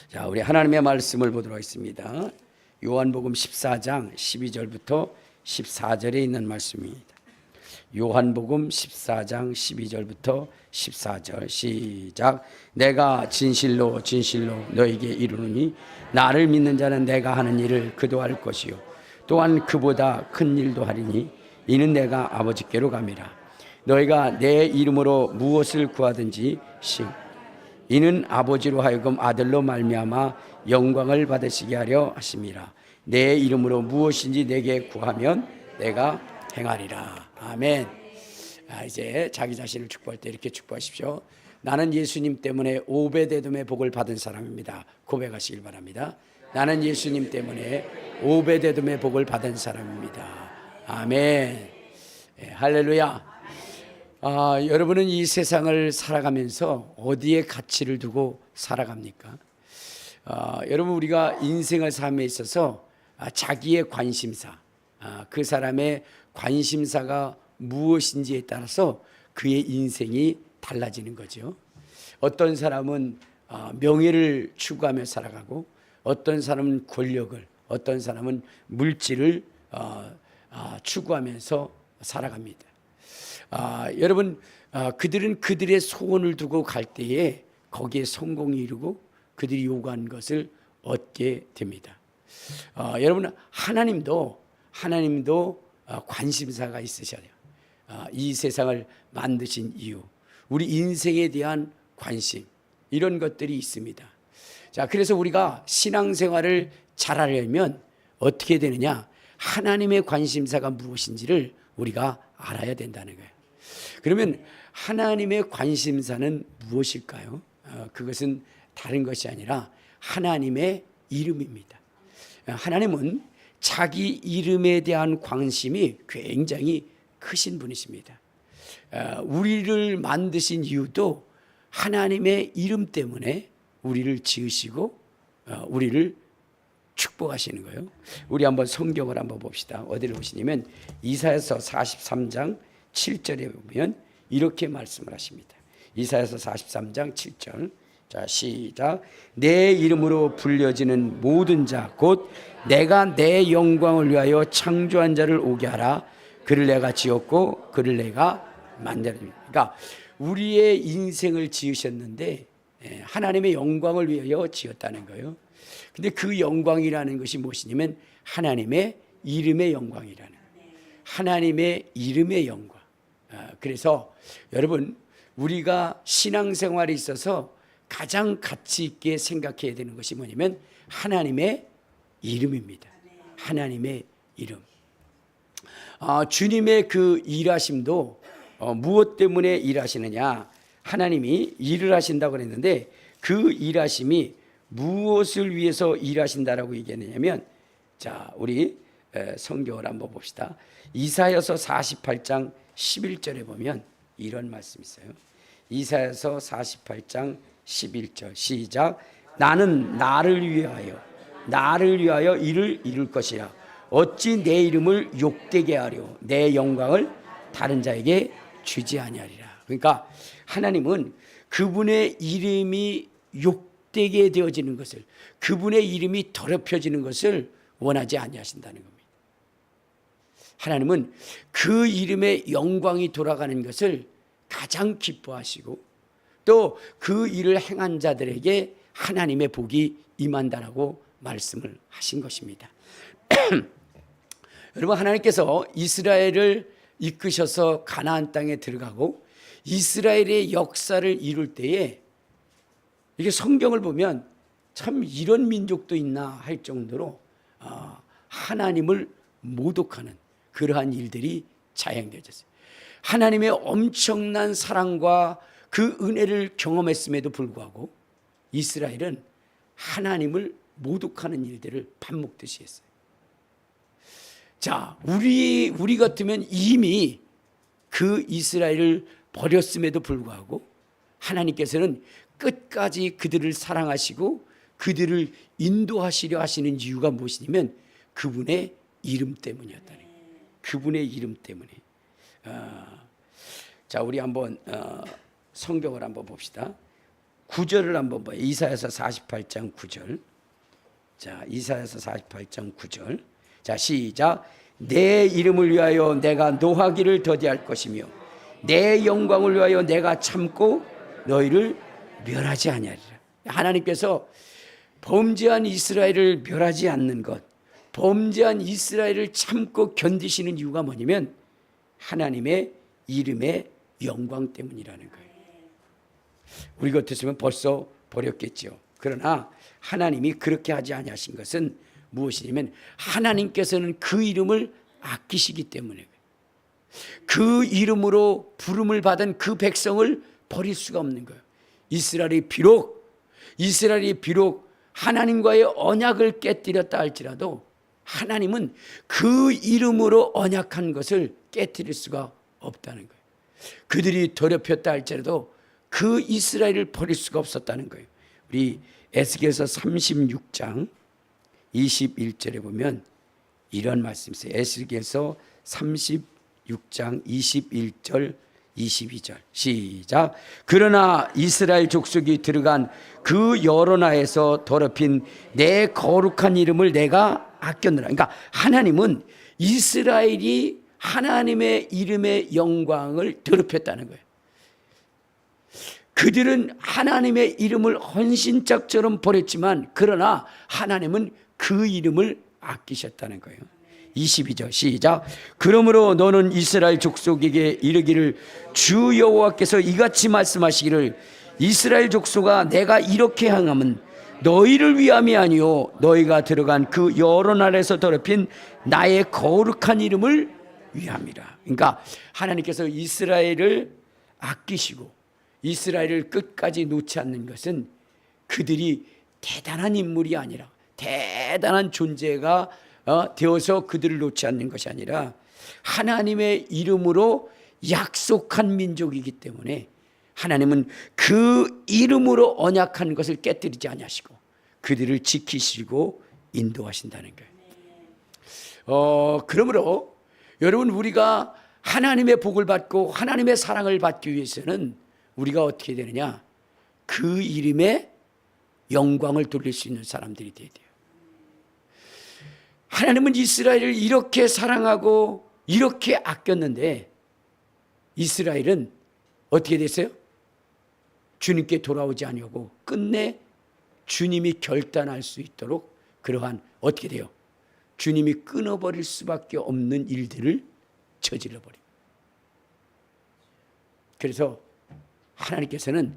자, 우리 하나님의 말씀을 보도록 하겠습니다. 요한복음 14장 12절부터 14절에 있는 말씀입니다. 요한복음 14장 12절부터 14절 시작. 내가 진실로 진실로 너에게 이르노니 나를 믿는 자는 내가 하는 일을 그도 할 것이요 또한 그보다 큰 일도 하리니 이는 내가 아버지께로 감이라. 너희가 내 이름으로 무엇을 구하든지 이는 아버지로 하여금 아들로 말미암아 영광을 받으시게 하려 하심이라. 내 이름으로 무엇인지 내게 구하면 내가 행하리라. 아멘. 이제 자기 자신을 축복할 때 이렇게 축복하십시오. 나는 예수님 때문에 오베데돔의 복을 받은 사람입니다. 고백하시길 바랍니다. 나는 예수님 때문에 오베데돔의 복을 받은 사람입니다. 아멘. 할렐루야. 여러분은 이 세상을 살아가면서 어디에 가치를 두고 살아갑니까? 여러분, 우리가 인생을 삶에 있어서 자기의 관심사, 그 사람의 관심사가 무엇인지에 따라서 그의 인생이 달라지는 거죠. 어떤 사람은 명예를 추구하며 살아가고, 어떤 사람은 권력을, 어떤 사람은 물질을 추구하면서 살아갑니다. 여러분, 그들은 그들의 소원을 두고 갈 때에 거기에 성공이 이루고 그들이 요구한 것을 얻게 됩니다. 여러분, 하나님도 관심사가 있으셔요. 이 세상을 만드신 이유, 우리 인생에 대한 관심, 이런 것들이 있습니다. 자, 그래서 우리가 신앙생활을 잘하려면 어떻게 되느냐? 하나님의 관심사가 무엇인지를 우리가 알아야 된다는 거예요. 그러면 하나님의 관심사는 무엇일까요? 그것은 다른 것이 아니라 하나님의 이름입니다. 하나님은 자기 이름에 대한 관심이 굉장히 크신 분이십니다. 우리를 만드신 이유도 하나님의 이름 때문에 우리를 지으시고 우리를 축복하시는 거예요. 우리 한번 성경을 한번 봅시다. 어디를 보시냐면 이사야서 43장 7절에 보면 이렇게 말씀을 하십니다. 이사야서 43장 7절. 자, 시작. 내 이름으로 불려지는 모든 자 곧 내가 내 영광을 위하여 창조한 자를 오게 하라. 그를 내가 지었고 그를 내가 만들었습니다. 그러니까 우리의 인생을 지으셨는데 하나님의 영광을 위하여 지었다는 거예요. 근데 그 영광이라는 것이 무엇이냐면 하나님의 이름의 영광이라는 거예요. 하나님의 이름의 영광. 그래서 여러분, 우리가 신앙생활에 있어서 가장 가치 있게 생각해야 되는 것이 뭐냐면 하나님의 이름입니다. 하나님의 이름. 주님의 그 일하심도 무엇 때문에 일하시느냐? 하나님이 일을 하신다고 그랬는데 그 일하심이 무엇을 위해서 일하신다라고 얘기했느냐면, 자, 우리 성경을 한번 봅시다. 이사야서 48장 11절에 보면 이런 말씀이 있어요. 이사야서 48장 11절 시작. 나는 나를 위하여 이를 이룰 것이라. 어찌 내 이름을 욕되게 하려 내 영광을 다른 자에게 주지 아니하리라. 그러니까 하나님은 그분의 이름이 욕되게 되어지는 것을, 그분의 이름이 더럽혀지는 것을 원하지 아니하신다는 겁니다. 하나님은 그 이름의 영광이 돌아가는 것을 가장 기뻐하시고 또 그 일을 행한 자들에게 하나님의 복이 임한다라고 말씀을 하신 것입니다. 여러분, 하나님께서 이스라엘을 이끄셔서 가나안 땅에 들어가고 이스라엘의 역사를 이룰 때에 이게 성경을 보면 참 이런 민족도 있나 할 정도로 하나님을 모독하는 그러한 일들이 자행되어졌어요. 하나님의 엄청난 사랑과 그 은혜를 경험했음에도 불구하고 이스라엘은 하나님을 모독하는 일들을 밥 먹듯이 했어요. 자, 우리 같으면 이미 그 이스라엘을 버렸음에도 불구하고 하나님께서는 끝까지 그들을 사랑하시고 그들을 인도하시려 하시는 이유가 무엇이냐면 그분의 이름 때문이었다는 거예요. 그분의 이름 때문에. 자, 우리 한번 성경을 한번 봅시다. 9절을 한번 봐요. 이사야서 48장 9절. 자, 이사야서 48장 9절. 자, 시작. 내 이름을 위하여 내가 노하기를 더디할 것이며 내 영광을 위하여 내가 참고 너희를 멸하지 아니하리라. 하나님께서 범죄한 이스라엘을 멸하지 않는 것, 범죄한 이스라엘을 참고 견디시는 이유가 뭐냐면 하나님의 이름의 영광 때문이라는 거예요. 우리 같았으면 벌써 버렸겠죠. 그러나 하나님이 그렇게 하지 아니하신 것은 무엇이냐면 하나님께서는 그 이름을 아끼시기 때문에 그 이름으로 부름을 받은 그 백성을 버릴 수가 없는 거예요. 이스라엘이 비록 하나님과의 언약을 깨뜨렸다 할지라도 하나님은 그 이름으로 언약한 것을 깨뜨릴 수가 없다는 거예요. 그들이 더럽혔다 할지라도 그 이스라엘을 버릴 수가 없었다는 거예요. 우리 에스겔서 36장 21절에 보면 이런 말씀이 있어요. 에스겔서 36장 21절 22절 시작. 그러나 이스라엘 족속이 들어간 그 여러 나라에서 더럽힌 내 거룩한 이름을 내가 아꼈노라. 그러니까 하나님은 이스라엘이 하나님의 이름의 영광을 더럽혔다는 거예요. 그들은 하나님의 이름을 헌신짝처럼 버렸지만 그러나 하나님은 그 이름을 아끼셨다는 거예요. 22절 시작. 그러므로 너는 이스라엘 족속에게 이르기를 주 여호와께서 이같이 말씀하시기를 이스라엘 족속아 내가 이렇게 행함은 너희를 위함이 아니요 너희가 들어간 그 여러 나라에서 더럽힌 나의 거룩한 이름을 위함이라. 그러니까 하나님께서 이스라엘을 아끼시고 이스라엘을 끝까지 놓지 않는 것은 그들이 대단한 인물이 아니라 대단한 존재가 되어서 그들을 놓지 않는 것이 아니라 하나님의 이름으로 약속한 민족이기 때문에 하나님은 그 이름으로 언약한 것을 깨뜨리지 아니하시고 그들을 지키시고 인도하신다는 거예요. 그러므로 여러분 우리가 하나님의 복을 받고 하나님의 사랑을 받기 위해서는 우리가 어떻게 되느냐? 그 이름에 영광을 돌릴 수 있는 사람들이 돼야 돼요. 하나님은 이스라엘을 이렇게 사랑하고 이렇게 아꼈는데 이스라엘은 어떻게 됐어요? 주님께 돌아오지 아니하고 끝내 주님이 결단할 수 있도록 그러한 어떻게 돼요? 주님이 끊어버릴 수밖에 없는 일들을 저질러버립니다. 그래서 하나님께서는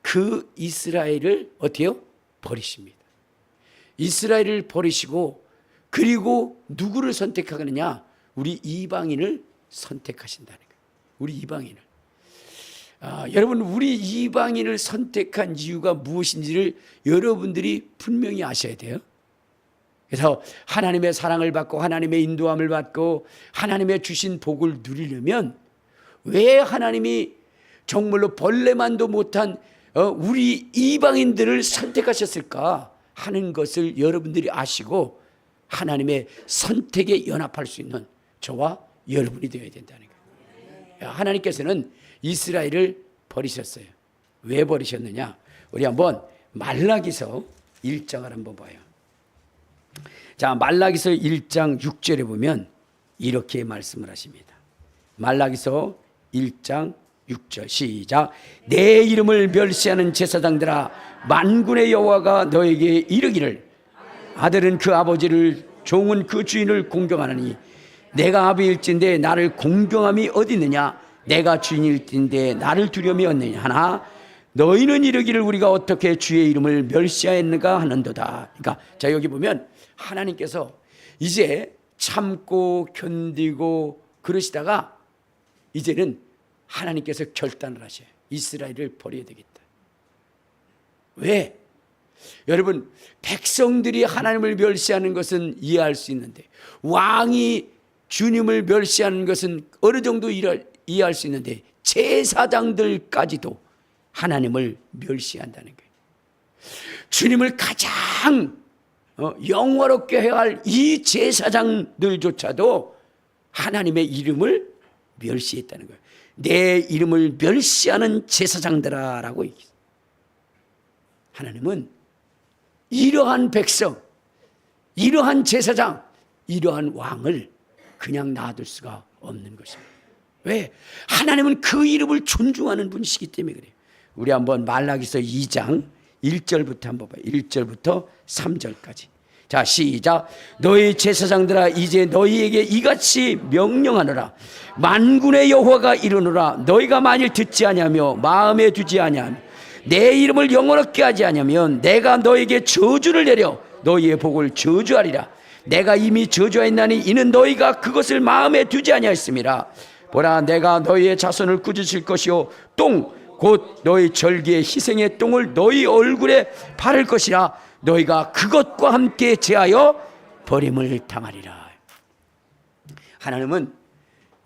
그 이스라엘을 어떻게 해요? 버리십니다. 이스라엘을 버리시고 그리고 누구를 선택하느냐? 우리 이방인을 선택하신다는 거예요. 우리 이방인을. 여러분 우리 이방인을 선택한 이유가 무엇인지를 여러분들이 분명히 아셔야 돼요. 그래서 하나님의 사랑을 받고 하나님의 인도함을 받고 하나님의 주신 복을 누리려면 왜 하나님이 정말로 벌레만도 못한 우리 이방인들을 선택하셨을까 하는 것을 여러분들이 아시고 하나님의 선택에 연합할 수 있는 저와 여러분이 되어야 된다는 거예요. 하나님께서는 이스라엘을 버리셨어요. 왜 버리셨느냐? 우리 한번 말라기서 1장을 한번 봐요. 자, 말라기서 1장 6절에 보면 이렇게 말씀을 하십니다. 말라기서 1장 6절 시작. 내 이름을 멸시하는 제사장들아 만군의 여호와가 너에게 이르기를 아들은 그 아버지를 종은 그 주인을 공경하느니 내가 아비일진데 나를 공경함이 어디 있느냐? 내가 주인일진데 나를 두려움이 없느냐 하나 너희는 이르기를 우리가 어떻게 주의 이름을 멸시하였는가 하는도다. 그러니까 자 여기 보면 하나님께서 이제 참고 견디고 그러시다가 이제는 하나님께서 결단을 하셔요. 이스라엘을 버려야 되겠다. 왜? 여러분 백성들이 하나님을 멸시하는 것은 이해할 수 있는데 왕이 주님을 멸시하는 것은 어느 정도 이해할 수 있는데 제사장들까지도 하나님을 멸시한다는 거예요. 주님을 가장 영화롭게 해야 할 이 제사장들조차도 하나님의 이름을 멸시했다는 거예요. 내 이름을 멸시하는 제사장들아라고 얘기했어요. 하나님은 이러한 백성, 이러한 제사장, 이러한 왕을 그냥 놔둘 수가 없는 것입니다. 왜? 하나님은 그 이름을 존중하는 분이시기 때문에 그래요. 우리 한번 말라기서 2장 1절부터 한번 봐요. 1절부터 3절까지. 자, 시작. 너희 제사장들아, 이제 너희에게 이같이 명령하노라. 만군의 여호와가 이르노라. 너희가 만일 듣지 아니하며 마음에 두지 아니하며 내 이름을 영원롭게 하지 아니하면 내가 너희에게 저주를 내려 너희의 복을 저주하리라. 내가 이미 저주하였나니 이는 너희가 그것을 마음에 두지 아니하였음이라. 보라, 내가 너희의 자손을 꾸짖을 것이요 똥 곧 너희 절기의 희생의 똥을 너희 얼굴에 바를 것이라. 너희가 그것과 함께 제하여 버림을 당하리라. 하나님은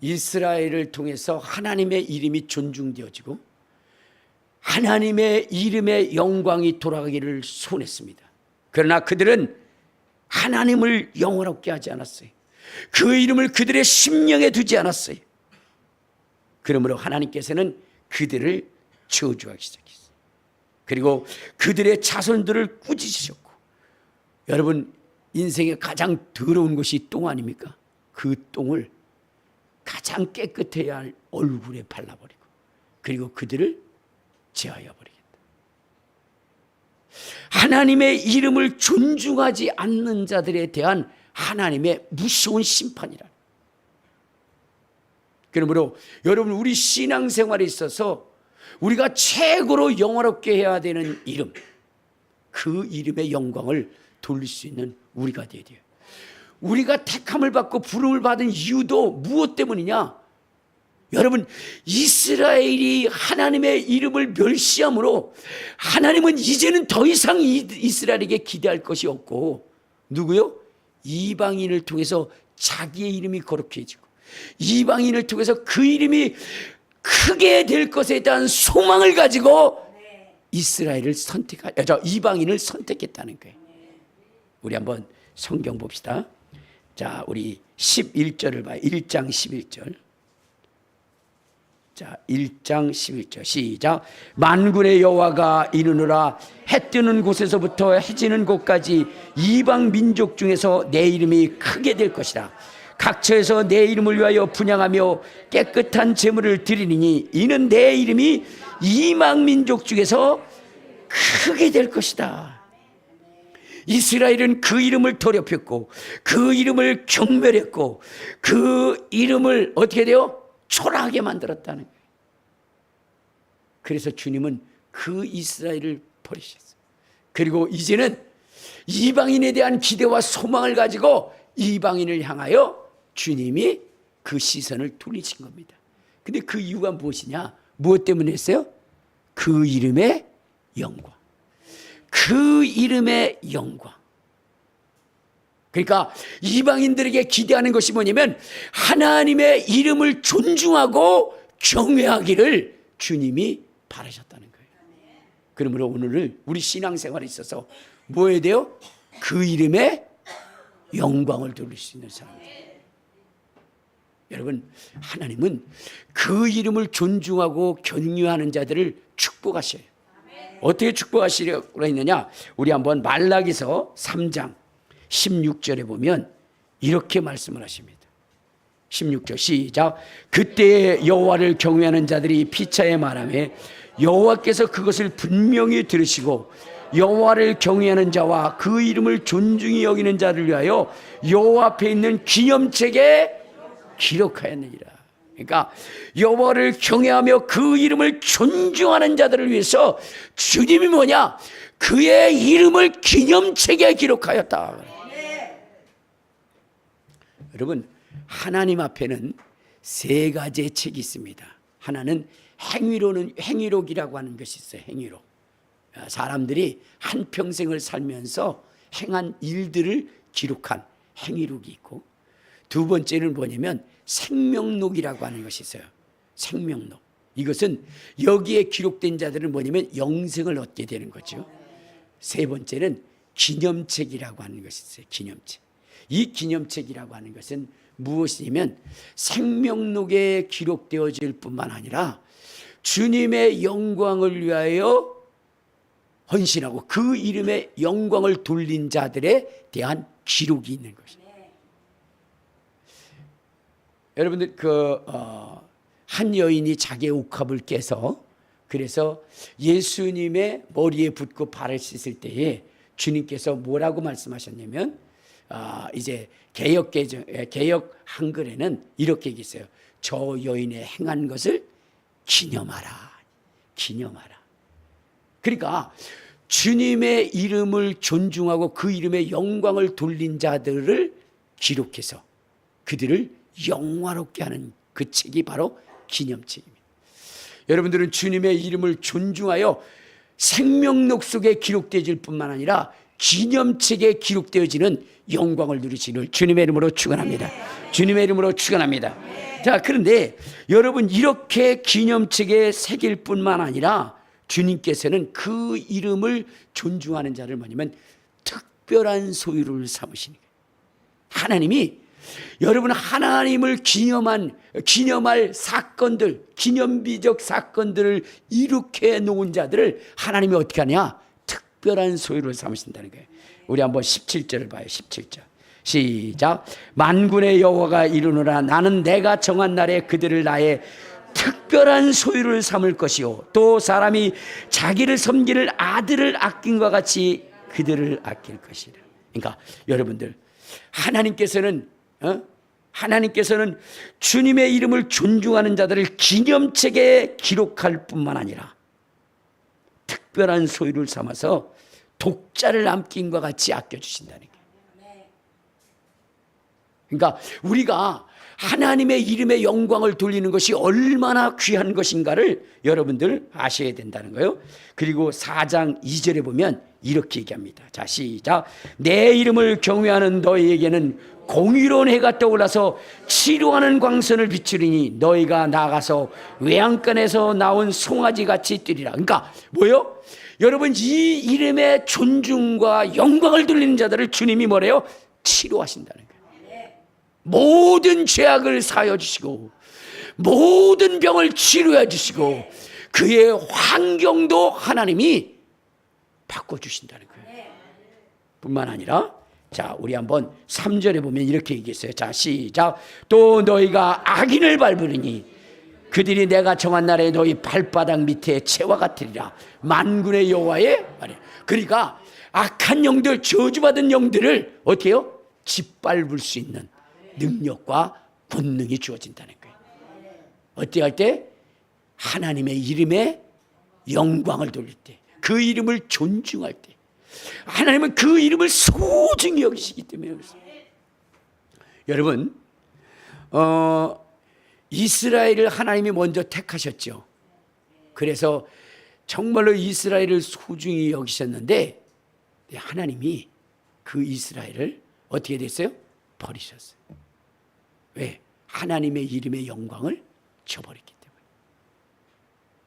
이스라엘을 통해서 하나님의 이름이 존중되어지고 하나님의 이름의 영광이 돌아가기를 소원했습니다. 그러나 그들은 하나님을 영원롭게 하지 않았어요. 그 이름을 그들의 심령에 두지 않았어요. 그러므로 하나님께서는 그들을 저주하기 시작했어요. 그리고 그들의 자손들을 꾸짖으셨고, 여러분 인생에 가장 더러운 것이 똥 아닙니까? 그 똥을 가장 깨끗해야 할 얼굴에 발라버리고 그리고 그들을 제하여 버리겠다. 하나님의 이름을 존중하지 않는 자들에 대한 하나님의 무서운 심판이라. 그러므로 여러분, 우리 신앙생활에 있어서 우리가 최고로 영화롭게 해야 되는 이름, 그 이름의 영광을 돌릴 수 있는 우리가 되어야 돼요. 우리가 택함을 받고 부름을 받은 이유도 무엇 때문이냐? 여러분, 이스라엘이 하나님의 이름을 멸시함으로 하나님은 이제는 더 이상 이스라엘에게 기대할 것이 없고, 누구요? 이방인을 통해서 자기의 이름이 거룩해지고 이방인을 통해서 그 이름이 크게 될 것에 대한 소망을 가지고 이스라엘을 이방인을 선택했다는 거예요. 우리 한번 성경 봅시다. 자, 우리 11절을 봐요. 1장 11절. 자, 1장 11절 시작. 만군의 여호와가 이르노라. 해 뜨는 곳에서부터 해 지는 곳까지 이방 민족 중에서 내 이름이 크게 될 것이라. 각처에서 내 이름을 위하여 분향하며 깨끗한 제물을 드리니 이는 내 이름이 이방 민족 중에서 크게 될 것이다. 이스라엘은 그 이름을 더럽혔고 그 이름을 경멸했고 그 이름을 어떻게 돼요? 초라하게 만들었다는 거예요. 그래서 주님은 그 이스라엘을 버리셨어요. 그리고 이제는 이방인에 대한 기대와 소망을 가지고 이방인을 향하여 주님이 그 시선을 돌리신 겁니다. 근데 그 이유가 무엇이냐? 무엇 때문에 했어요? 그 이름의 영광. 그 이름의 영광. 그러니까 이방인들에게 기대하는 것이 뭐냐면 하나님의 이름을 존중하고 경외하기를 주님이 바라셨다는 거예요. 그러므로 오늘을 우리 신앙생활에 있어서 뭐 해야 돼요? 그 이름의 영광을 돌릴 수 있는 사람들. 여러분, 하나님은 그 이름을 존중하고 경외하는 자들을 축복하셔요. 어떻게 축복하시려고 했느냐? 우리 한번 말라기서 3장 16절에 보면 이렇게 말씀을 하십니다. 16절 시작. 그때 여호와를 경외하는 자들이 피차에 말하며 여호와께서 그것을 분명히 들으시고 여호와를 경외하는 자와 그 이름을 존중히 여기는 자를 위하여 여호와 앞에 있는 기념책에 기록하였느니라. 그러니까 여호와를 경외하며 그 이름을 존중하는 자들을 위해서 주님이 뭐냐? 그의 이름을 기념책에 기록하였다. 여러분, 하나님 앞에는 세 가지의 책이 있습니다. 하나는 행위록이라고 하는 것이 있어요. 행위록. 사람들이 한평생을 살면서 행한 일들을 기록한 행위록이 있고, 두 번째는 뭐냐면 생명록이라고 하는 것이 있어요. 생명록. 이것은 여기에 기록된 자들은 뭐냐면 영생을 얻게 되는 거죠. 세 번째는 기념책이라고 하는 것이 있어요. 기념책. 이 기념책이라고 하는 것은 무엇이냐면 생명록에 기록되어질 뿐만 아니라 주님의 영광을 위하여 헌신하고 그 이름의 영광을 돌린 자들에 대한 기록이 있는 것입니다. 여러분들 한 여인이 자기의 옥합을 깨서 그래서 예수님의 머리에 붓고 발을 씻을 때에 주님께서 뭐라고 말씀하셨냐면 이제 개역 한글에는 이렇게 얘기했어요. 저 여인의 행한 것을 기념하라. 기념하라. 그러니까 주님의 이름을 존중하고 그 이름의 영광을 돌린 자들을 기록해서 그들을 영화롭게 하는 그 책이 바로 기념책입니다. 여러분들은 주님의 이름을 존중하여 생명록 속에 기록되어질 뿐만 아니라 기념책에 기록되어지는 영광을 누리시는 주님의 이름으로 축원합니다. 주님의 이름으로 축원합니다. 자, 그런데 여러분 이렇게 기념책에 새길 뿐만 아니라 주님께서는 그 이름을 존중하는 자를 뭐냐면 특별한 소유를 삼으시는 거예요. 하나님이 여러분 하나님을 기념할 사건들, 기념비적 사건들을 일으켜 놓은 자들을 하나님이 어떻게 하냐? 특별한 소유를 삼으신다는 거예요. 우리 한번 17절을 봐요. 17절 시작. 만군의 여호와가 이르노라 나는 내가 정한 날에 그들을 나의 특별한 소유를 삼을 것이요 또 사람이 자기를 섬기는 아들을 아낀 것 같이 그들을 아낄 것이라. 그러니까 여러분들 하나님께서는 주님의 이름을 존중하는 자들을 기념책에 기록할 뿐만 아니라 특별한 소유를 삼아서 독자를 남긴 것 같이 아껴주신다는 거예요. 그러니까 우리가 하나님의 이름의 영광을 돌리는 것이 얼마나 귀한 것인가를 여러분들 아셔야 된다는 거예요. 그리고 4장 2절에 보면 이렇게 얘기합니다. 자, 시작. 내 이름을 경외하는 너희에게는 공의로운 해가 떠올라서 치료하는 광선을 비추리니 너희가 나가서 외양간에서 나온 송아지같이 뛰리라. 그러니까 뭐예요? 여러분 이 이름의 존중과 영광을 돌리는 자들을 주님이 뭐래요? 치료하신다는 거예요. 모든 죄악을 사하여 주시고 모든 병을 치료해 주시고 그의 환경도 하나님이 바꿔주신다는 거예요. 뿐만 아니라 자, 우리 한번 3절에 보면 이렇게 얘기했어요. 자, 시작. 또 너희가 악인을 밟으리니 그들이 내가 정한 날에 너희 발바닥 밑에 채와 같으리라. 만군의 여호와의 말이에요. 그러니까 악한 영들, 저주받은 영들을 어떻게 해요? 짓밟을 수 있는 능력과 권능이 주어진다는 거예요. 어떻게 할 때? 하나님의 이름에 영광을 돌릴 때, 그 이름을 존중할 때, 하나님은 그 이름을 소중히 여기시기 때문에 그렇습니다. 여러분 이스라엘을 하나님이 먼저 택하셨죠. 그래서 정말로 이스라엘을 소중히 여기셨는데 하나님이 그 이스라엘을 어떻게 됐어요? 버리셨어요. 왜? 하나님의 이름의 영광을 저버렸기 때문에.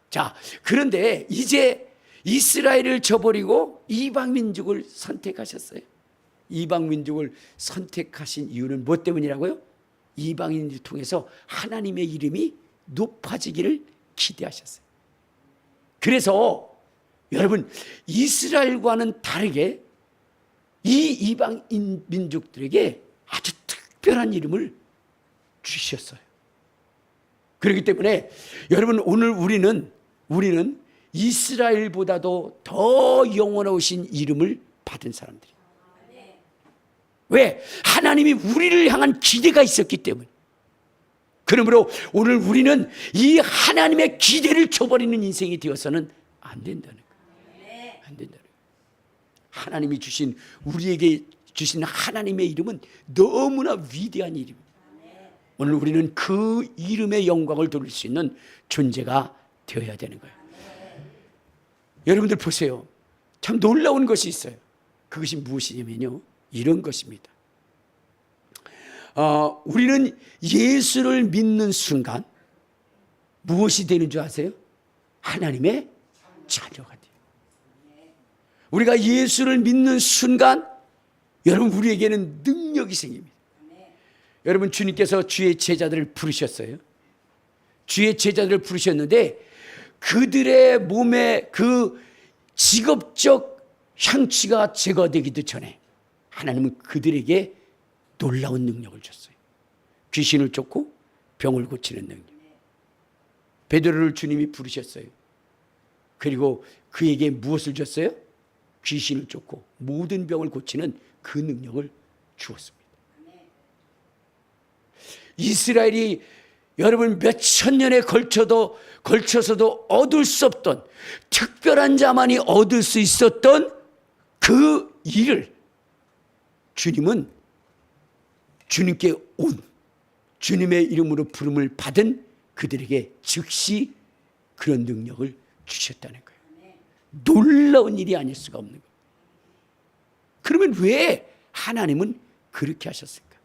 자, 그런데 이제 이스라엘을 저버리고 이방민족을 선택하셨어요. 이방민족을 선택하신 이유는 무엇 때문이라고요? 이방인을 통해서 하나님의 이름이 높아지기를 기대하셨어요. 그래서 여러분 이스라엘과는 다르게 이 이방인 민족들에게 아주 특별한 이름을 주셨어요. 그렇기 때문에 여러분 오늘 우리는 이스라엘보다도 더 영원하신 이름을 받은 사람들이에요. 왜? 하나님이 우리를 향한 기대가 있었기 때문에. 그러므로 오늘 우리는 이 하나님의 기대를 저버리는 인생이 되어서는 안 된다는 거예요. 안 된다는 거예요. 하나님이 주신 우리에게 주신 하나님의 이름은 너무나 위대한 이름입니다. 오늘 우리는 그 이름의 영광을 돌릴 수 있는 존재가 되어야 되는 거예요. 여러분들 보세요. 참 놀라운 것이 있어요. 그것이 무엇이냐면요, 이런 것입니다. 우리는 예수를 믿는 순간 무엇이 되는 줄 아세요? 하나님의 자녀가 돼요. 우리가 예수를 믿는 순간 여러분 우리에게는 능력이 생깁니다. 여러분 주님께서 주의 제자들을 부르셨어요. 주의 제자들을 부르셨는데 그들의 몸에 그 직업적 향취가 제거되기도 전에 하나님은 그들에게 놀라운 능력을 줬어요. 귀신을 쫓고 병을 고치는 능력. 베드로를 주님이 부르셨어요. 그리고 그에게 무엇을 줬어요? 귀신을 쫓고 모든 병을 고치는 그 능력을 주었습니다. 이스라엘이 여러분 몇천 년에 걸쳐서도 얻을 수 없던 특별한 자만이 얻을 수 있었던 그 일을 주님은 주님께 온 주님의 이름으로 부름을 받은 그들에게 즉시 그런 능력을 주셨다는 거예요. 놀라운 일이 아닐 수가 없는 거예요. 그러면 왜 하나님은 그렇게 하셨을까?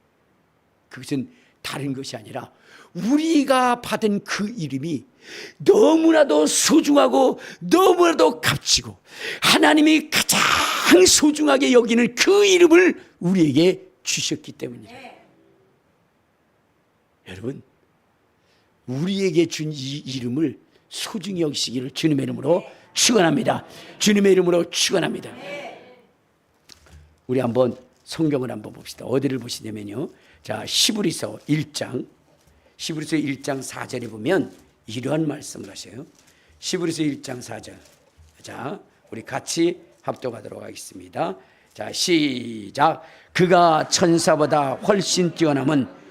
그것은 다른 것이 아니라 우리가 받은 그 이름이 너무나도 소중하고 너무나도 값지고 하나님이 가장 소중하게 여기는 그 이름을 우리에게 주셨기 때문이에요. 여러분, 우리에게 준 이 이름을 소중히 여기시기를 주님의 이름으로 축원합니다. 주님의 이름으로 축원합니다. 우리 한번 성경을 한번 봅시다. 어디를 보시냐면요, 자, 히브리서 1장 4절에 보면 이러한 말씀을 하셔요. 히브리서 1장 4절. 자, 우리 같이 합독하도록 하겠습니다. 자, 시작. 그가 천사보다 훨씬 뛰어남은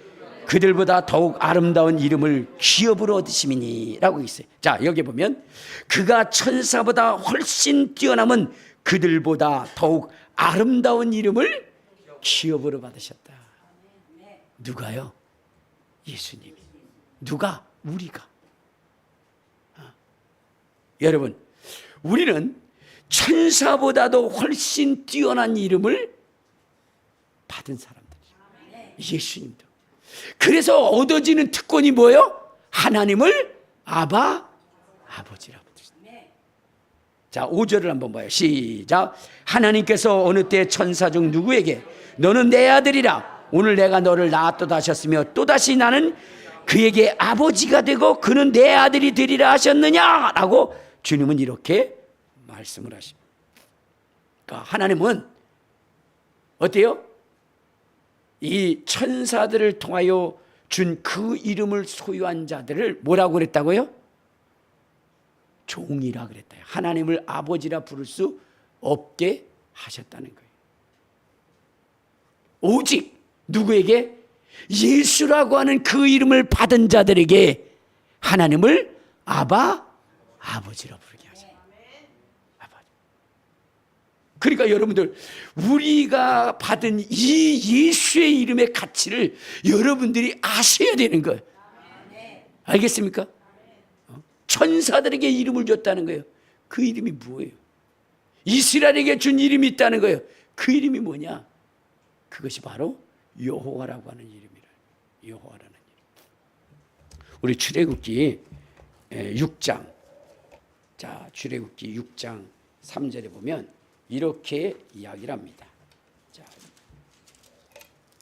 그들보다 더욱 아름다운 이름을 기업으로 얻으심이니 라고 있어요. 자, 여기 보면 그가 천사보다 훨씬 뛰어남은 그들보다 더욱 아름다운 이름을 기업으로 받으셨다. 누가요? 예수님이. 누가? 우리가. 여러분, 우리는 천사보다도 훨씬 뛰어난 이름을 받은 사람들이에요. 예수님도. 그래서 얻어지는 특권이 뭐예요? 하나님을 아버지라 부르신다. 자, 5절을 한번 봐요. 시작. 하나님께서 어느 때 천사 중 누구에게 너는 내 아들이라 오늘 내가 너를 낳았도다 하셨으며 또다시 나는 그에게 아버지가 되고 그는 내 아들이 되리라 하셨느냐라고 주님은 이렇게 말씀을 하십니다. 그러니까 하나님은 어때요? 이 천사들을 통하여 준 그 이름을 소유한 자들을 뭐라고 그랬다고요? 종이라 그랬다. 하나님을 아버지라 부를 수 없게 하셨다는 거예요. 오직 누구에게? 예수라고 하는 그 이름을 받은 자들에게 하나님을 아버지라 부르게 하셨다. 그러니까 여러분들, 우리가 받은 이 예수의 이름의 가치를 여러분들이 아셔야 되는 거예요. 알겠습니까? 천사들에게 이름을 줬다는 거예요. 그 이름이 뭐예요? 이스라엘에게 준 이름이 있다는 거예요. 그 이름이 뭐냐? 그것이 바로 여호와라고 하는 이름이라. 여호와라는 이름. 우리 출애굽기 6장. 자, 출애굽기 6장 3절에 보면 이렇게 이야기를 합니다. 자,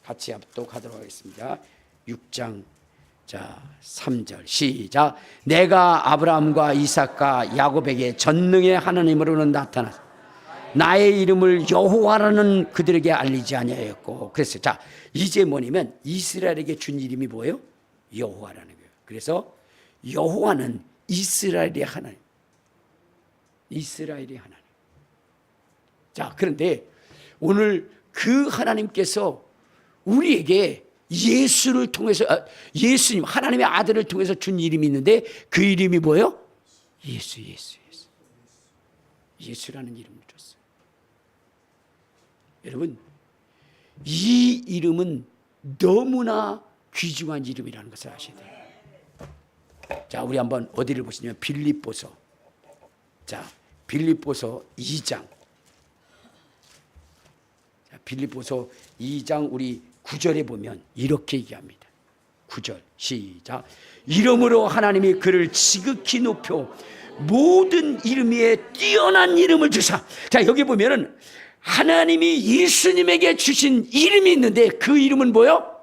같이 합독하도록 하겠습니다. 6장 자 3절 시작. 내가 아브라함과 이삭과 야곱에게 전능의 하나님으로는 나타나서 나의 이름을 여호와라는 그들에게 알리지 아니하였고. 그랬어요. 자, 이제 뭐냐면 이스라엘에게 준 이름이 뭐예요? 여호와라는 거예요. 그래서 여호와는 이스라엘의 하나님. 이스라엘의 하나님. 자, 그런데 오늘 그 하나님께서 우리에게 예수를 통해서 예수님 하나님의 아들을 통해서 준 이름이 있는데 그 이름이 뭐예요? 예수라는 이름을 줬어요. 여러분, 이 이름은 너무나 귀중한 이름이라는 것을 아셔야 돼요. 자, 우리 한번 어디를 보시냐면 빌립보서. 자, 빌립보서 2장. 자, 빌립보서 2장 우리 9절에 보면 이렇게 얘기합니다. 9절 시작. 이름으로 하나님이 그를 지극히 높여 모든 이름 위에 뛰어난 이름을 주사. 자, 여기 보면은 하나님이 예수님에게 주신 이름이 있는데 그 이름은 뭐요?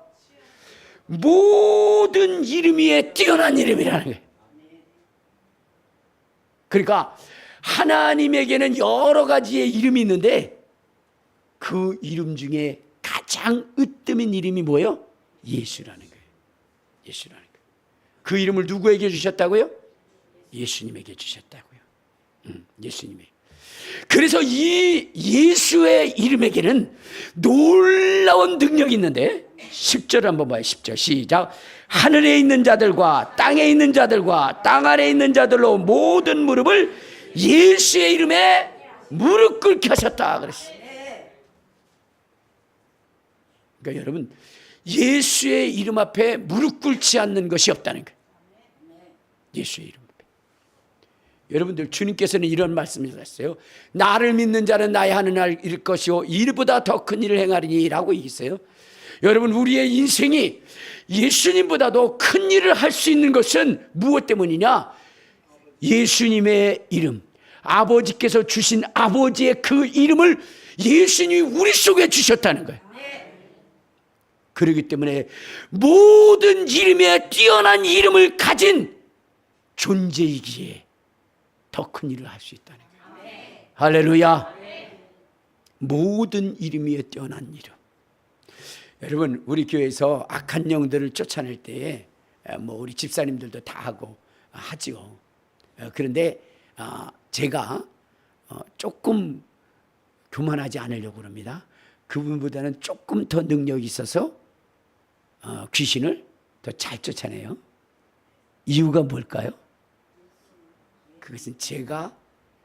모든 이름 위에 뛰어난 이름이라는 거예요. 그러니까 하나님에게는 여러 가지의 이름이 있는데 그 이름 중에 가장 으뜸인 이름이 뭐예요? 예수라는 거예요. 예수라는 거예요. 그 이름을 누구에게 주셨다고요? 예수님에게 주셨다고요. 예수님에게. 그래서 이 예수의 이름에게는 놀라운 능력이 있는데 10절 한번 봐요. 10절 시작. 하늘에 있는 자들과 땅에 있는 자들과 땅 아래에 있는 자들로 모든 무릎을 예수의 이름에 무릎 꿇게 하셨다 그랬어요. 그러니까 여러분, 예수의 이름 앞에 무릎 꿇지 않는 것이 없다는 거예요. 예수의 이름 앞에. 여러분들, 주님께서는 이런 말씀을 하셨어요. 나를 믿는 자는 나의 하는 날 이룰 것이요 이보다 더 큰 일을 행하리니 라고 얘기했어요. 여러분, 우리의 인생이 예수님보다도 큰 일을 할 수 있는 것은 무엇 때문이냐? 예수님의 이름, 아버지께서 주신 아버지의 그 이름을 예수님이 우리 속에 주셨다는 거예요. 그렇기 때문에 모든 이름에 뛰어난 이름을 가진 존재이기에 더 큰 일을 할 수 있다는 거예요. 할렐루야. 모든 이름 위에 뛰어난 이름. 여러분, 우리 교회에서 악한 영들을 쫓아낼 때에 우리 집사님들도 다 하고 하죠. 그런데 제가 조금 교만하지 않으려고 합니다. 그분보다는 조금 더 능력이 있어서 귀신을 더 잘 쫓아내요. 이유가 뭘까요? 그것은 제가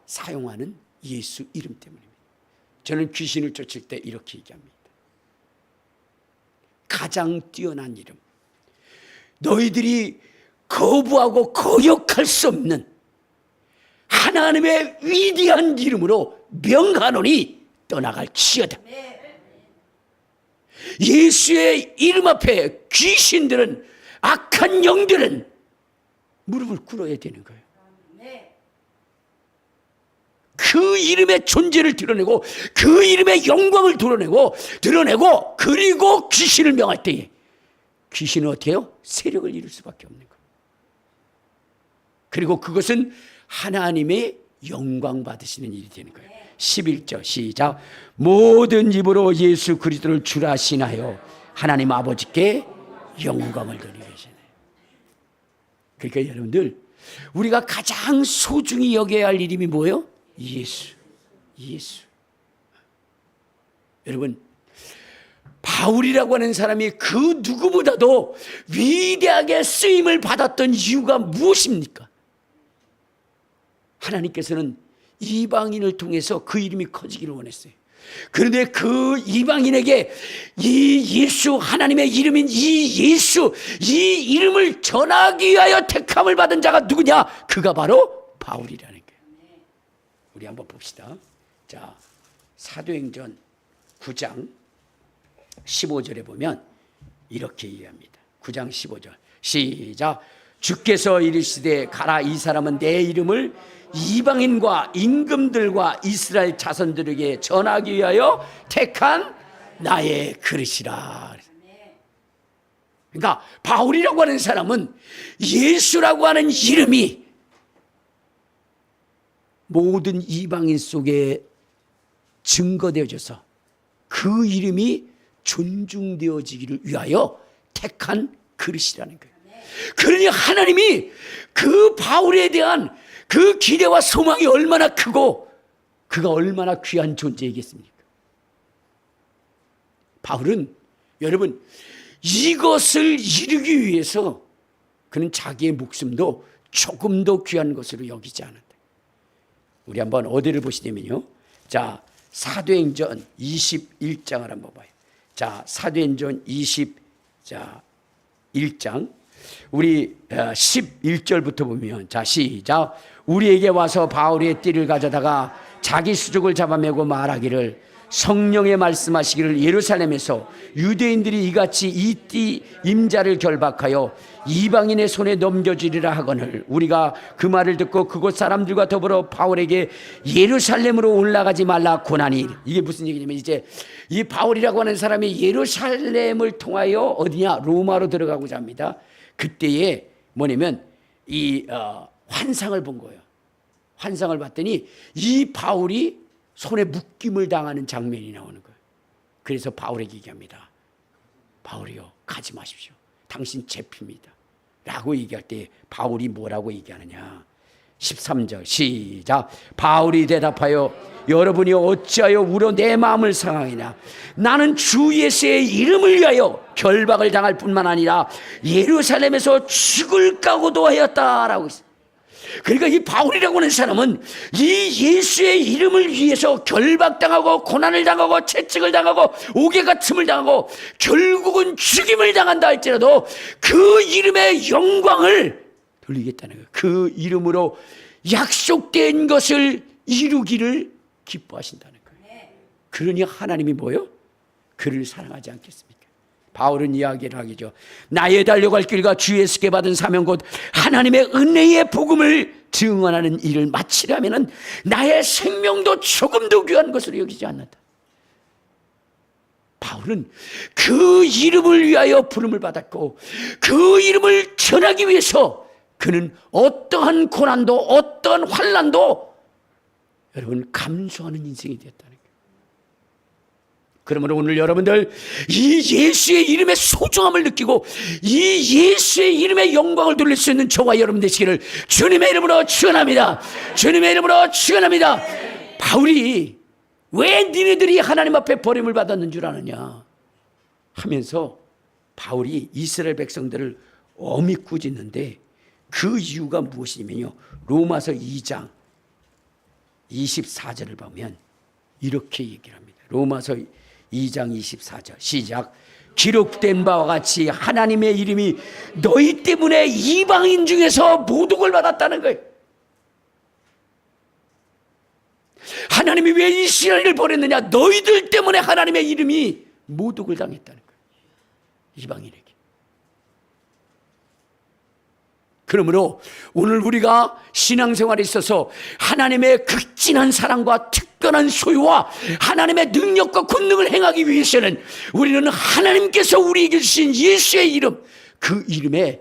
사용하는 예수 이름 때문입니다. 저는 귀신을 쫓을 때 이렇게 얘기합니다. 가장 뛰어난 이름, 너희들이 거부하고 거역할 수 없는 하나님의 위대한 이름으로 명하노니 떠나갈지어다. 예수의 이름 앞에 귀신들은, 악한 영들은 무릎을 꿇어야 되는 거예요. 그 이름의 존재를 드러내고 그 이름의 영광을 드러내고 그리고 귀신을 명할 때에 귀신은 어떻게 해요? 세력을 이룰 수밖에 없는 거예요. 그리고 그것은 하나님의 영광 받으시는 일이 되는 거예요. 11절 시작. 모든 입으로 예수 그리스도를 주라 신하여 하나님 아버지께 영광을 돌리게 하시네. 그러니까 여러분들, 우리가 가장 소중히 여겨야 할 이름이 뭐예요? 예수. 여러분, 바울이라고 하는 사람이 그 누구보다도 위대하게 쓰임을 받았던 이유가 무엇입니까? 하나님께서는 이방인을 통해서 그 이름이 커지기를 원했어요. 그런데 그 이방인에게 이 예수, 하나님의 이름인 이 예수, 이 이름을 전하기 위하여 택함을 받은 자가 누구냐? 그가 바로 바울이라는 거예요. 우리 한번 봅시다. 자, 사도행전 9장 15절에 보면 이렇게 이해합니다. 9장 15절 시작. 주께서 이르시되 가라, 이 사람은 내 이름을 이방인과 임금들과 이스라엘 자손들에게 전하기 위하여 택한 나의 그릇이라. 그러니까 바울이라고 하는 사람은 예수라고 하는 이름이 모든 이방인 속에 증거되어져서 그 이름이 존중되어지기를 위하여 택한 그릇이라는 거예요. 그러니 하나님이 그 바울에 대한 그 기대와 소망이 얼마나 크고 그가 얼마나 귀한 존재이겠습니까? 바울은 여러분, 이것을 이루기 위해서 그는 자기의 목숨도 조금 더 귀한 것으로 여기지 않았다. 우리 한번 어디를 보시냐면요, 자, 사도행전 21장을 한번 봐요. 자, 사도행전 21장 우리 11절부터 보면, 자, 시작. 우리에게 와서 바울의 띠를 가져다가 자기 수족을 잡아매고 말하기를, 성령의 말씀하시기를 예루살렘에서 유대인들이 이같이 이 띠 임자를 결박하여 이방인의 손에 넘겨주리라 하거늘, 우리가 그 말을 듣고 그곳 사람들과 더불어 바울에게 예루살렘으로 올라가지 말라 고나니. 이게 무슨 얘기냐면, 이제 이 바울이라고 하는 사람이 예루살렘을 통하여 어디냐? 로마로 들어가고자 합니다. 그때에 뭐냐면 이 환상을 본 거예요. 환상을 봤더니 이 바울이 손에 묶임을 당하는 장면이 나오는 거예요. 그래서 바울에게 얘기합니다. 바울이요, 가지 마십시오. 당신 잡힙니다. 라고 얘기할 때 바울이 뭐라고 얘기하느냐. 13절 시작. 바울이 대답하여 여러분이 어찌하여 울어 내 마음을 상하이냐. 나는 주 예수의 이름을 위하여 결박을 당할 뿐만 아니라 예루살렘에서 죽을 각오도 하였다라고 했어요. 그러니까 이 바울이라고 하는 사람은 이 예수의 이름을 위해서 결박당하고 고난을 당하고 채찍을 당하고 옥에 갇힘을 당하고 결국은 죽임을 당한다 할지라도 그 이름의 영광을 돌리겠다는 거예요. 그 이름으로 약속된 것을 이루기를 기뻐하신다는 거예요. 그러니 하나님이 뭐요? 그를 사랑하지 않겠습니까? 바울은 이야기를 하겠죠. 나의 달려갈 길과 주 예수께 받은 사명 곧 하나님의 은혜의 복음을 증언하는 일을 마치려면 나의 생명도 조금도 귀한 것으로 여기지 않는다. 바울은 그 이름을 위하여 부름을 받았고 그 이름을 전하기 위해서 그는 어떠한 고난도 어떠한 환난도 여러분 감수하는 인생이 되었다는 거예요. 그러므로 오늘 여러분들 이 예수의 이름의 소중함을 느끼고 이 예수의 이름의 영광을 돌릴 수 있는 저와 여러분 되시기를 주님의 이름으로 축원합니다. 주님의 이름으로 축원합니다. 바울이 왜 니네들이 하나님 앞에 버림을 받았는 줄 아느냐 하면서 바울이 이스라엘 백성들을 엄히 꾸짖는데 그 이유가 무엇이냐면요, 로마서 2장 24절을 보면 이렇게 얘기를 합니다. 로마서 2장 24절 시작. 기록된 바와 같이 하나님의 이름이 너희 때문에 이방인 중에서 모독을 받았다는 거예요. 하나님이 왜 이스라엘을 버렸느냐? 너희들 때문에 하나님의 이름이 모독을 당했다는 거예요. 이방인에게. 그러므로 오늘 우리가 신앙생활에 있어서 하나님의 극진한 사랑과 특별한 소유와 하나님의 능력과 권능을 행하기 위해서는 우리는 하나님께서 우리에게 주신 예수의 이름, 그 이름에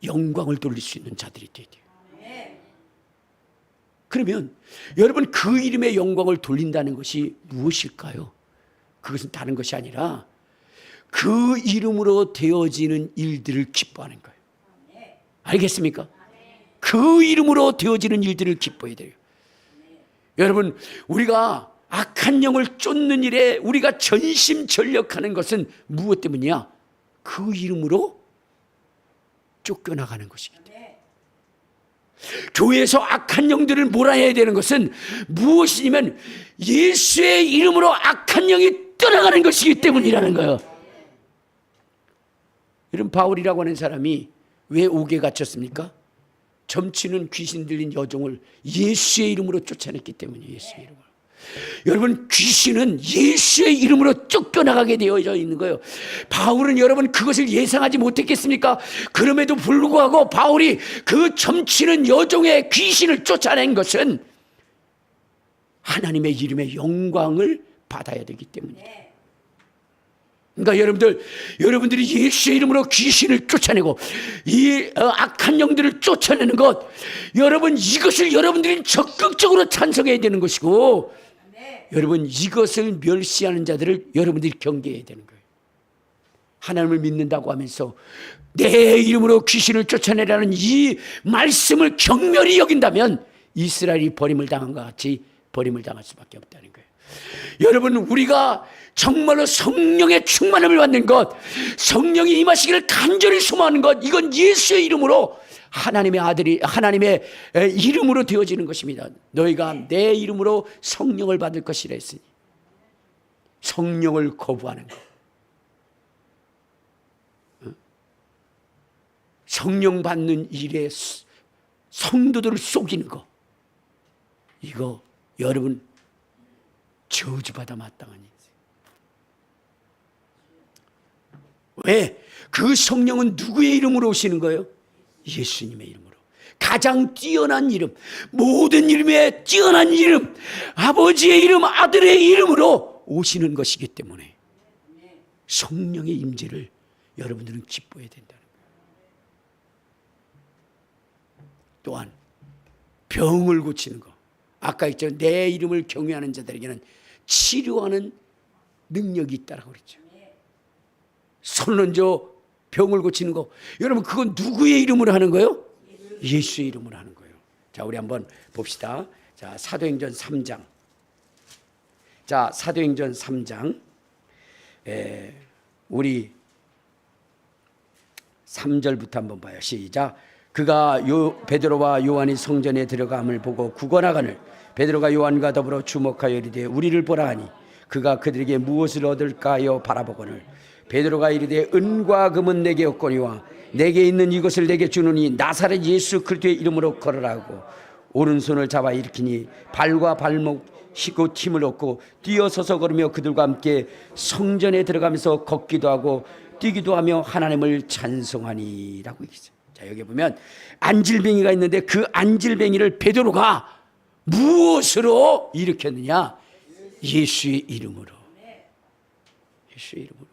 영광을 돌릴 수 있는 자들이 되어야 돼요. 그러면 여러분 그 이름의 영광을 돌린다는 것이 무엇일까요? 그것은 다른 것이 아니라 그 이름으로 되어지는 일들을 기뻐하는 거예요. 알겠습니까? 그 이름으로 되어지는 일들을 기뻐해야 돼요. 여러분 우리가 악한 영을 쫓는 일에 우리가 전심전력하는 것은 무엇 때문이냐? 그 이름으로 쫓겨나가는 것이기 때문에. 교회에서 악한 영들을 몰아내야 되는 것은 무엇이냐면 예수의 이름으로 악한 영이 떠나가는 것이기 때문이라는 거예요. 여러분 바울이라고 하는 사람이 왜 옥에 갇혔습니까? 점치는 귀신 들린 여종을 예수의 이름으로 쫓아냈기 때문이에요. 예수의 이름으로. 여러분 귀신은 예수의 이름으로 쫓겨나가게 되어져 있는 거예요. 바울은 여러분 그것을 예상하지 못했겠습니까? 그럼에도 불구하고 바울이 그 점치는 여종의 귀신을 쫓아낸 것은 하나님의 이름의 영광을 받아야 되기 때문이에요. 그러니까 여러분들이 예수의 이름으로 귀신을 쫓아내고 이 악한 영들을 쫓아내는 것, 여러분 이것을 여러분들이 적극적으로 찬성해야 되는 것이고, 여러분 이것을 멸시하는 자들을 여러분들이 경계해야 되는 거예요. 하나님을 믿는다고 하면서 내 이름으로 귀신을 쫓아내라는 이 말씀을 경멸히 여긴다면 이스라엘이 버림을 당한 것 같이 버림을 당할 수밖에 없다는 거예요. 여러분 우리가 정말로 성령의 충만함을 받는 것, 성령이 임하시기를 간절히 소망하는 것, 이건 예수의 이름으로 하나님의 아들이 하나님의 이름으로 되어지는 것입니다. 너희가 내 이름으로 성령을 받을 것이라 했으니 성령을 거부하는 것, 성령 받는 일에 성도들을 속이는 것, 이거 여러분 저주받아 마땅한 인생. 왜? 그 성령은 누구의 이름으로 오시는 거예요? 예수님의 이름으로. 가장 뛰어난 이름, 모든 이름에 뛰어난 이름, 아버지의 이름, 아들의 이름으로 오시는 것이기 때문에 성령의 임재를 여러분들은 기뻐해야 된다는 거예요. 또한 병을 고치는 것, 아까 있죠. 내 이름을 경외하는 자들에게는 치료하는 능력이 있다라고 그랬죠. 손 얹어 병을 고치는 거. 여러분 그건 누구의 이름으로 하는 거예요? 예수의 이름으로 하는 거예요. 자, 우리 한번 봅시다. 자, 사도행전 3장. 자, 사도행전 3장. 우리 3절부터 한번 봐요. 시작. 그가 베드로와 요한이 성전에 들어감을 보고 구걸하거늘 베드로가 요한과 더불어 주목하여 이르되 우리를 보라 하니 그가 그들에게 무엇을 얻을까 하여 바라보거늘 베드로가 이르되 은과 금은 내게 없거니와 내게 있는 이것을 내게 주노니 나사렛 예수 그리스도의 이름으로 걸으라고 오른손을 잡아 일으키니 발과 발목 씻고 힘을 얻고 뛰어서서 걸으며 그들과 함께 성전에 들어가면서 걷기도 하고 뛰기도 하며 하나님을 찬송하니라고 얘기했어요. 자, 여기 보면 안질뱅이가 있는데 그 안질뱅이를 베드로가 무엇으로 일으켰느냐? 예수의 이름으로. 예수의 이름으로.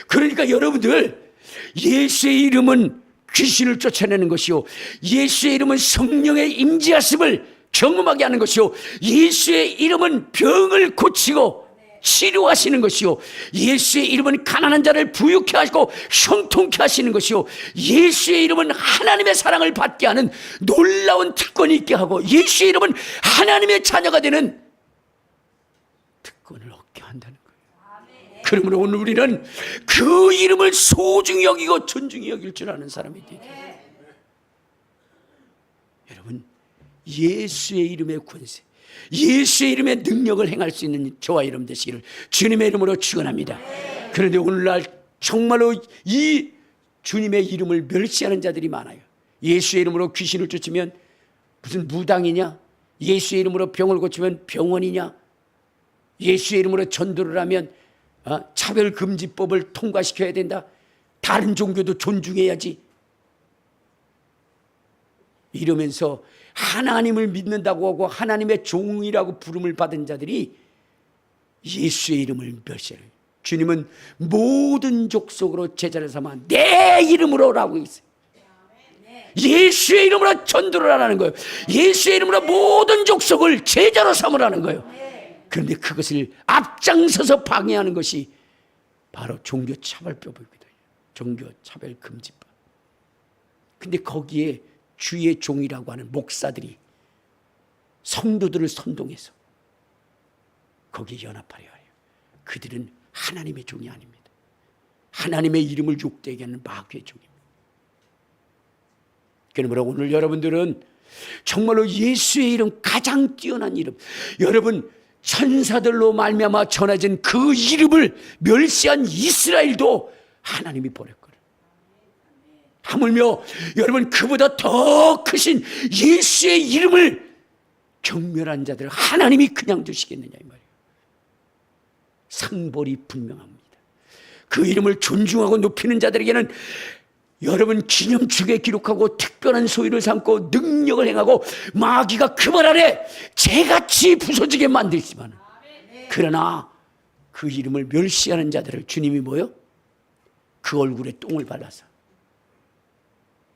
그러니까 여러분들 예수의 이름은 귀신을 쫓아내는 것이요, 예수의 이름은 성령의 임재하심을 경험하게 하는 것이요, 예수의 이름은 병을 고치고 치료하시는 것이요, 예수의 이름은 가난한 자를 부유케 하시고 형통케 하시는 것이요, 예수의 이름은 하나님의 사랑을 받게 하는 놀라운 특권이 있게 하고 예수의 이름은 하나님의 자녀가 되는 특권을 얻게 한다는 거예요. 그러므로 오늘 우리는 그 이름을 소중히 여기고 존중히 여길 줄 아는 사람이 되게 돼요. 여러분, 예수의 이름의 권세, 예수의 이름의 능력을 행할 수 있는 저와 여러분 되시기를 주님의 이름으로 축원합니다. 그런데 오늘날 정말로 이 주님의 이름을 멸시하는 자들이 많아요. 예수의 이름으로 귀신을 쫓으면 무슨 무당이냐? 예수의 이름으로 병을 고치면 병원이냐? 예수의 이름으로 전도를 하면 차별금지법을 통과시켜야 된다. 다른 종교도 존중해야지. 이러면서 하나님을 믿는다고 하고 하나님의 종이라고 부름을 받은 자들이 예수의 이름을 멸시해요. 주님은 모든 족속으로 제자를 삼아 내 이름으로라고 있어요. 예수의 이름으로 전도를 하라는 거예요. 예수의 이름으로 모든 족속을 제자로 삼으라는 거예요. 그런데 그것을 앞장서서 방해하는 것이 바로 종교차별법이거든요. 종교차별금지법. 근데 거기에 주의 종이라고 하는 목사들이 성도들을 선동해서 거기에 연합하려 해요. 그들은 하나님의 종이 아닙니다. 하나님의 이름을 욕되게 하는 마귀의 종입니다. 그러므로 오늘 여러분들은 정말로 예수의 이름, 가장 뛰어난 이름, 여러분 천사들로 말미암아 전해진 그 이름을 멸시한 이스라엘도 하나님이 버렸거든요. 하물며 여러분 그보다 더 크신 예수의 이름을 경멸한 자들 하나님이 그냥 두시겠느냐 이 말이에요. 상벌이 분명합니다. 그 이름을 존중하고 높이는 자들에게는 여러분 기념축에 기록하고 특별한 소유를 삼고 능력을 행하고 마귀가 그 말 아래 재같이 부서지게 만들지만, 그러나 그 이름을 멸시하는 자들을 주님이 뭐요? 그 얼굴에 똥을 발라서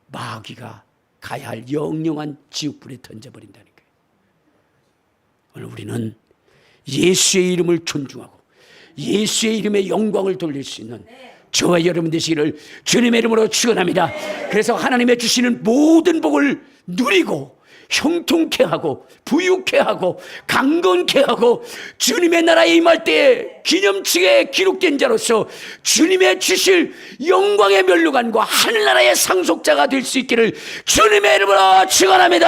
마귀가 가야 할 영영한 지옥불에 던져버린다는 거예요. 오늘 우리는 예수의 이름을 존중하고 예수의 이름의 영광을 돌릴 수 있는 저와 여러분 되시기를 주님의 이름으로 축원합니다. 그래서 하나님의 주시는 모든 복을 누리고 형통케 하고 부유케 하고 강건케 하고 주님의 나라에 임할 때에 기념축에 기록된 자로서 주님의 주실 영광의 면류관과 하늘나라의 상속자가 될 수 있기를 주님의 이름으로 축원합니다.